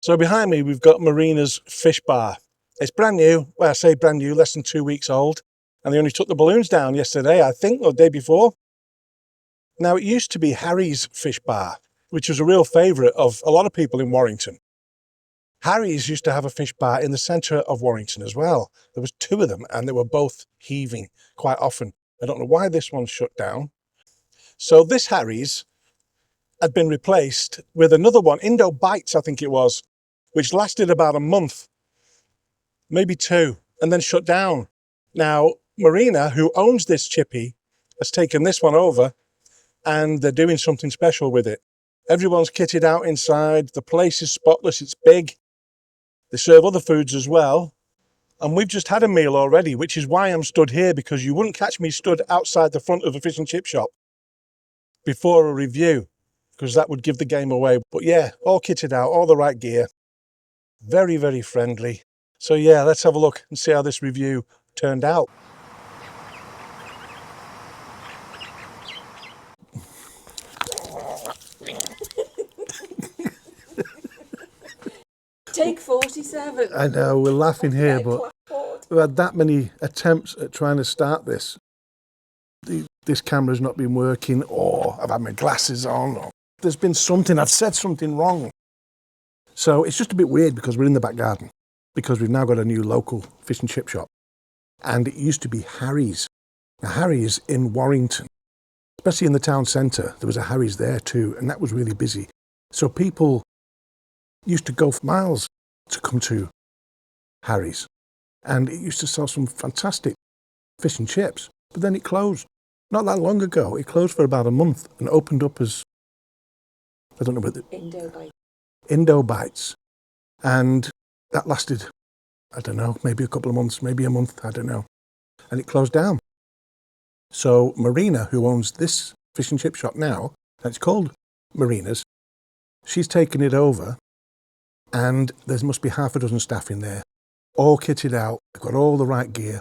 So behind me, we've got Marina's fish bar. It's brand new. Well, I say brand new, less than 2 weeks old. And they only took the balloons down yesterday, I think, or the day before. Now, it used to be Harry's fish bar, which was a real favourite of a lot of people in Warrington. Harry's used to have a fish bar in the centre of Warrington as well. There was 2 of them, and they were both heaving quite often. I don't know why this one's shut down. So this Harry's had been replaced with another one, Indo Bites, I think it was, which lasted about a month, maybe 2, and then shut down. Now, Marina, who owns this chippy, has taken this one over, and they're doing something special with it. Everyone's kitted out inside. The place is spotless. It's big. They serve other foods as well. And we've just had a meal already, which is why I'm stood here, because you wouldn't catch me stood outside the front of a fish and chip shop before a review, because that would give the game away. But yeah, all kitted out, all the right gear. Very, very friendly. So yeah, let's have a look and see how this review turned out. Take 47. I know, we're laughing here, but we've had that many attempts at trying to start this. This camera's not been working, or I've had my glasses on, or there's been something, I've said something wrong. So it's just a bit weird because we're in the back garden, because we've now got a new local fish and chip shop. And it used to be Harry's. Now, Harry's in Warrington, especially in the town centre, there was a Harry's there too, and that was really busy. So people used to go for miles to come to Harry's, and it used to sell some fantastic fish and chips, but then it closed. Not that long ago, it closed for about a month and opened up as, I don't know what Indo Bites. And that lasted, I don't know, maybe a couple of months, maybe a month, I don't know. And it closed down. So Marina, who owns this fish and chip shop now, and it's called Marina's, she's taken it over. And there must be half a dozen staff in there, all kitted out. They've got all the right gear.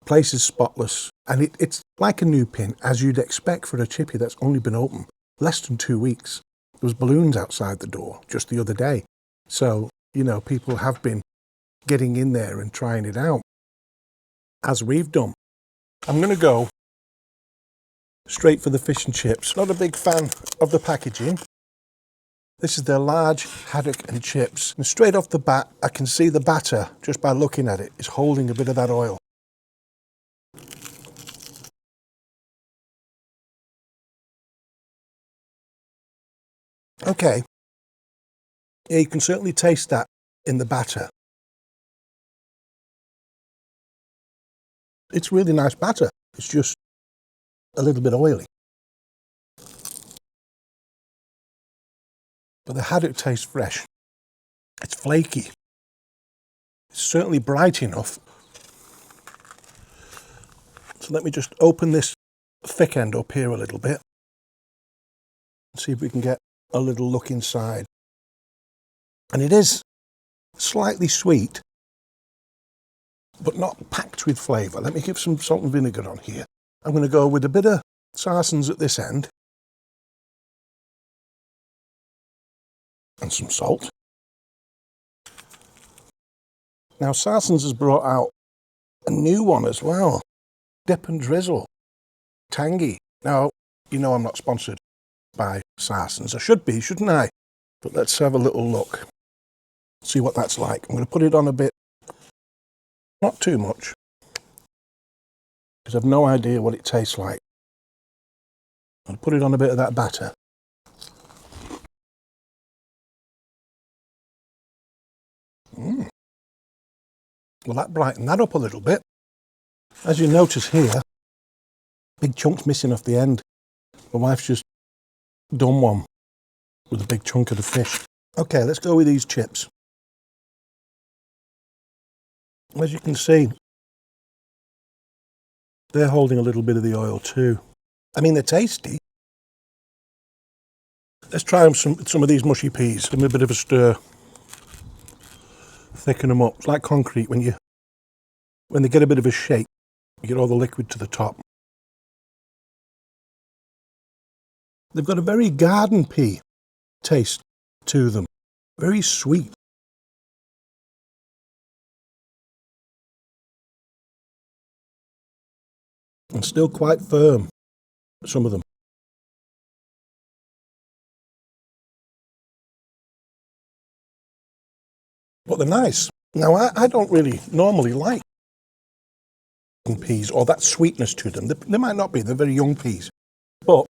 Place is spotless. And it's like a new pin, as you'd expect for a chippy that's only been open less than 2 weeks. There was balloons outside the door just the other day. So, you know, people have been getting in there and trying it out, as we've done. I'm going to go straight for the fish and chips. Not a big fan of the packaging. This is their large haddock and chips. And straight off the bat, I can see the batter, just by looking at it, is holding a bit of that oil. Okay. Yeah, you can certainly taste that in the batter. It's really nice batter. It's just a little bit oily. But the haddock tastes fresh. It's flaky. It's certainly bright enough. So let me just open this thick end up here a little bit and see if we can get a little look inside. And it is slightly sweet, but not packed with flavour. Let me give some salt and vinegar on here. I'm going to go with a bit of sarsens at this end. And some salt. Now Sarsens has brought out a new one as well. Dip and drizzle. Tangy. Now, you know I'm not sponsored by Sarsens. I should be, shouldn't I? But let's have a little look. See what that's like. I'm going to put it on a bit. Not too much. Because I've no idea what it tastes like. I'll put it on a bit of that batter. Well, that brightened that up a little bit. As you notice here, big chunks missing off the end. My wife's just done one with a big chunk of the fish. Okay, let's go with these chips. As you can see, they're holding a little bit of the oil too. I mean, they're tasty. Let's try some of these mushy peas. Give them a bit of a stir. Thicken them up. It's like concrete when they get a bit of a shake, you get all the liquid to the top. They've got a very garden pea taste to them. Very sweet. And still quite firm, some of them. But they're nice. Now, I don't really normally like peas or that sweetness to them. They might not be, they're very young peas. But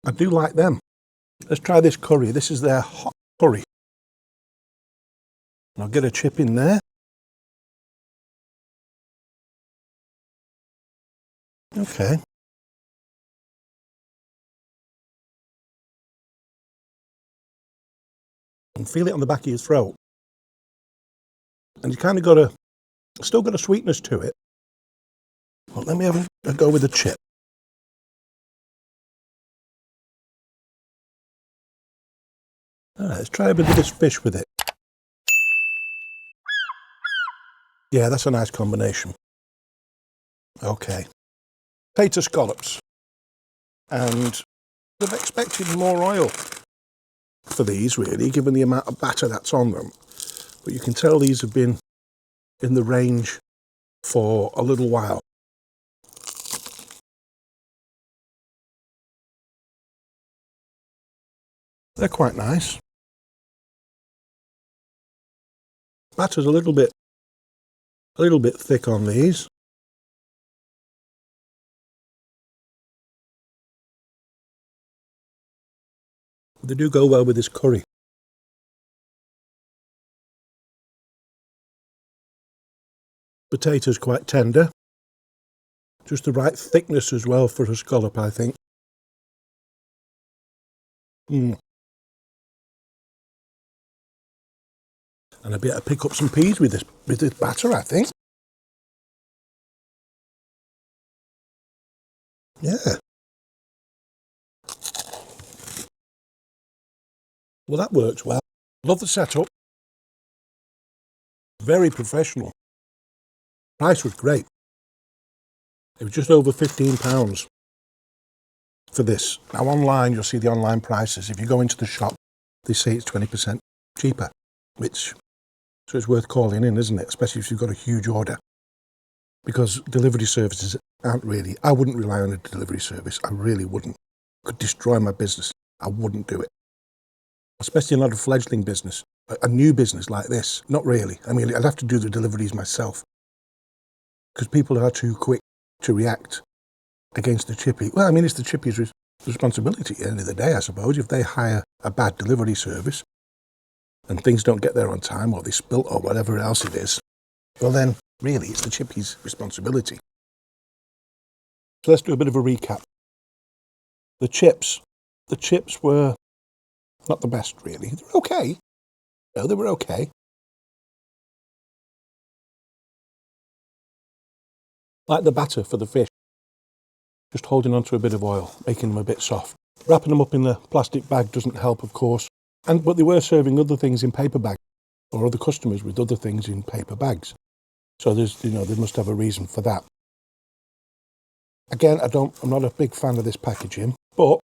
I do like them. Let's try this curry. This is their hot curry. And I'll get a chip in there. Okay. And feel it on the back of your throat. And you kind of still got a sweetness to it. Well, let me have a go with the chip. All right, let's try a bit of this fish with it. Yeah, that's a nice combination. Okay. Potato scallops. And I've expected more oil for these, really, given the amount of batter that's on them. But you can tell these have been in the range for a little while. They're quite nice. Batter's a little bit thick on these. They do go well with this curry. Potatoes quite tender. Just the right thickness as well for a scallop, I think. And I'd be able to pick up some peas with this batter, I think. Yeah. Well, that works well. Love the setup. Very professional. Price was great. It was just over £15 for this. Now online, you'll see the online prices. If you go into the shop, they say it's 20% cheaper, so it's worth calling in, isn't it? Especially if you've got a huge order. Because delivery services aren't really, I wouldn't rely on a delivery service. I really wouldn't. It could destroy my business. I wouldn't do it. Especially not a fledgling business, a new business like this. Not really. I mean, I'd have to do the deliveries myself. Because people are too quick to react against the chippy. Well, I mean, it's the chippy's responsibility at the end of the day, I suppose. If they hire a bad delivery service and things don't get there on time, or they spilt, or whatever else it is, well then, really, it's the chippy's responsibility. So let's do a bit of a recap. The chips were not the best, really. They were okay. No, they were okay. Like the batter for the fish. Just holding onto a bit of oil, making them a bit soft. Wrapping them up in a plastic bag doesn't help, of course. But they were serving other things in paper bags, or other customers with other things in paper bags. So they must have a reason for that. Again, I'm not a big fan of this packaging, but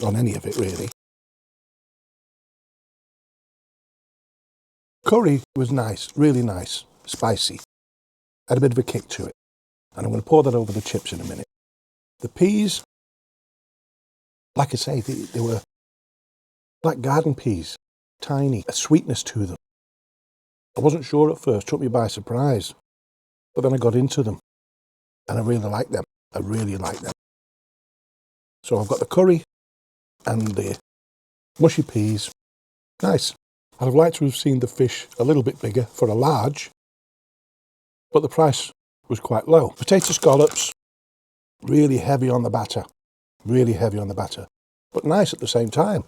on any of it really. Curry was nice, really nice, spicy. Had a bit of a kick to it. And I'm going to pour that over the chips in a minute. The peas, like I say, they were like garden peas, tiny, a sweetness to them. I wasn't sure at first, took me by surprise. But then I got into them, and I really like them. I really like them. So I've got the curry and the mushy peas. Nice. I'd have liked to have seen the fish a little bit bigger for a large, but the price was quite low. Potato scallops, really heavy on the batter. Really heavy on the batter, but nice at the same time.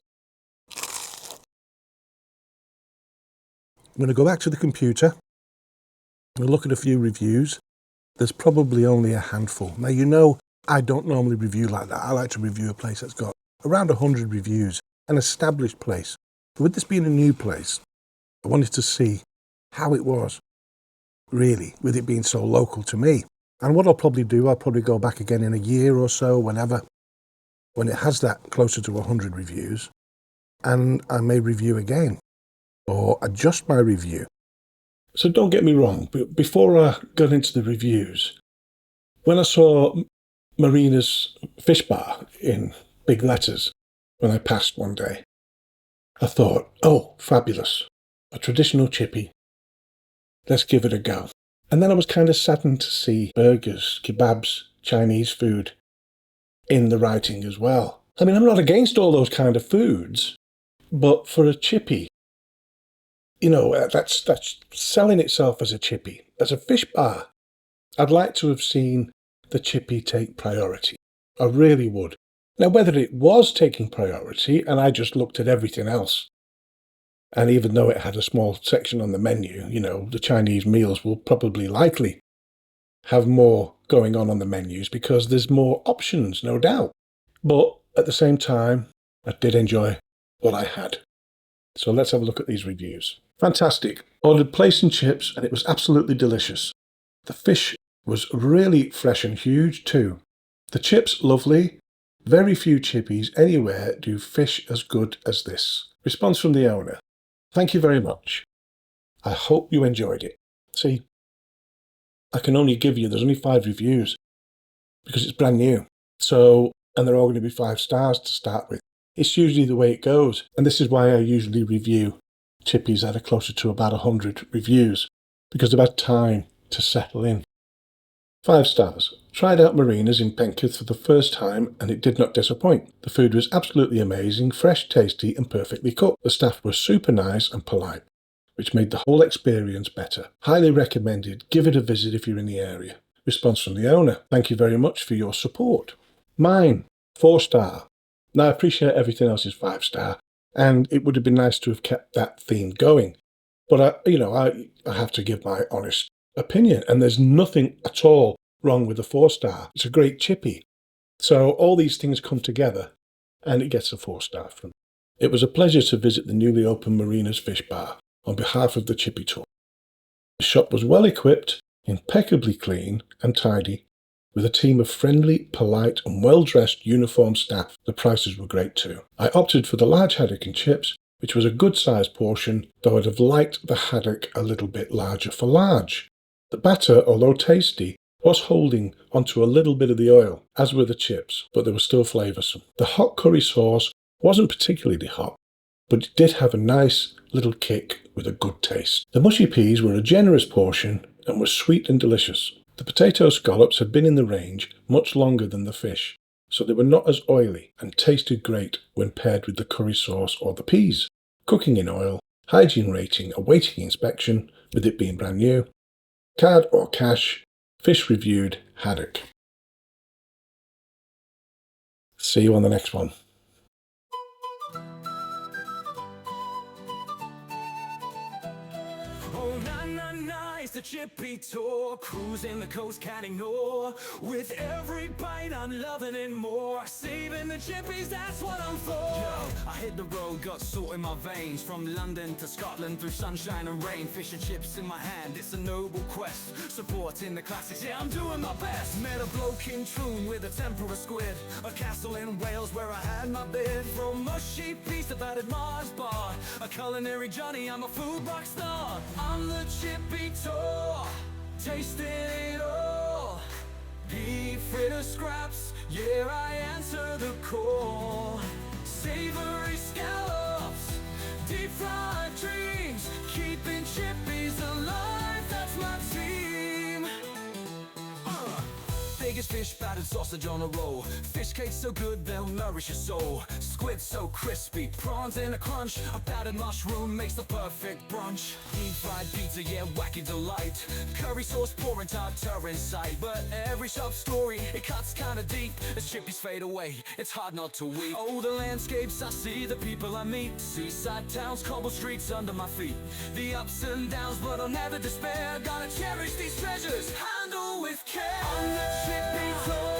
I'm going to go back to the computer. We'll look at a few reviews. There's probably only a handful. Now, you know, I don't normally review like that. I like to review a place that's got around 100 reviews, an established place. But with this being a new place, I wanted to see how it was, really, with it being so local to me. And what I'll probably do, I'll probably go back again in a year or so, whenever, when it has that closer to 100 reviews, and I may review again or adjust my review. So don't get me wrong, but before I got into the reviews, when I saw MARINA'S fish bar in big letters when I passed one day, I thought, oh, fabulous, a traditional chippy. Let's give it a go. And then I was kind of saddened to see burgers, kebabs, Chinese food in the writing as well. I mean, I'm not against all those kind of foods, but for a chippy, you know, that's selling itself as a chippy. As a fish bar, I'd like to have seen the chippy take priority. I really would. Now, whether it was taking priority and I just looked at everything else, and even though it had a small section on the menu, you know, the Chinese meals will probably likely have more going on the menus because there's more options, no doubt. But at the same time, I did enjoy what I had. So let's have a look at these reviews. Fantastic. Ordered plaice and chips and it was absolutely delicious. The fish was really fresh and huge too. The chips lovely. Very few chippies anywhere do fish as good as this. Response from the owner. Thank you very much. I hope you enjoyed it. See, I can only give you, there's only 5 reviews because it's brand new. So, and they're all going to be 5 stars to start with. It's usually the way it goes. And this is why I usually review chippies that are closer to about 100 reviews because they've had time to settle in. 5 stars. Tried out MARINA'S in Penketh for the first time and it did not disappoint. The food was absolutely amazing, fresh, tasty and perfectly cooked. The staff were super nice and polite, which made the whole experience better. Highly recommended. Give it a visit if you're in the area. Response from the owner. Thank you very much for your support. Mine, 4 star. Now I appreciate everything else is 5 star and it would have been nice to have kept that theme going. But I have to give my honest opinion and there's nothing at all wrong with the 4 star. It's a great chippy. So all these things come together and it gets a 4 star from me. It was a pleasure to visit the newly opened MARINA'S fish bar on behalf of the Chippy Tour. The shop was well equipped, impeccably clean and tidy, with a team of friendly, polite and well-dressed uniformed staff. The prices were great too. I opted for the large haddock and chips, which was a good-sized portion, though I'd have liked the haddock a little bit larger for large. The batter, although tasty, was holding onto a little bit of the oil, as were the chips, but they were still flavoursome. The hot curry sauce wasn't particularly hot, but it did have a nice little kick with a good taste. The mushy peas were a generous portion and were sweet and delicious. The potato scallops had been in the range much longer than the fish, so they were not as oily and tasted great when paired with the curry sauce or the peas. Cooking in oil, hygiene rating awaiting inspection, with it being brand new. Card or cash, fish reviewed, haddock. See you on the next one. The Chippy Tour, cruising the coast, can't ignore. With every bite, I'm loving it more. Saving the chippies, that's what I'm for. Yo, I hit the road, got salt in my veins. From London to Scotland, through sunshine and rain. Fish and chips in my hand, it's a noble quest. Supporting the classics, yeah, I'm doing my best. Met a bloke in Troon with a tempura squid. A castle in Wales where I had my bid. From Mushy piece to battered Mars bar. A culinary Johnny, I'm a food rock star. I'm the Chippy Tour, tasting it all. Beef fritter scraps, yeah, I answer the call. Savory scallops, deep fried dreams, keeping chippies alive, that's my team. Biggest fish, battered sausage on a roll. Fish cakes so good they'll nourish your soul. Squid so crispy, prawns in a crunch. A battered mushroom makes the perfect brunch. Deep fried pizza, yeah, wacky delight. Curry sauce pouring tartar in sight. But every shop story, it cuts kinda deep. As chippies fade away, it's hard not to weep. Oh, the landscapes I see, the people I meet. Seaside towns, cobble streets under my feet. The ups and downs, but I'll never despair. Gotta cherish these treasures, handle with care. On the Chippy Tour.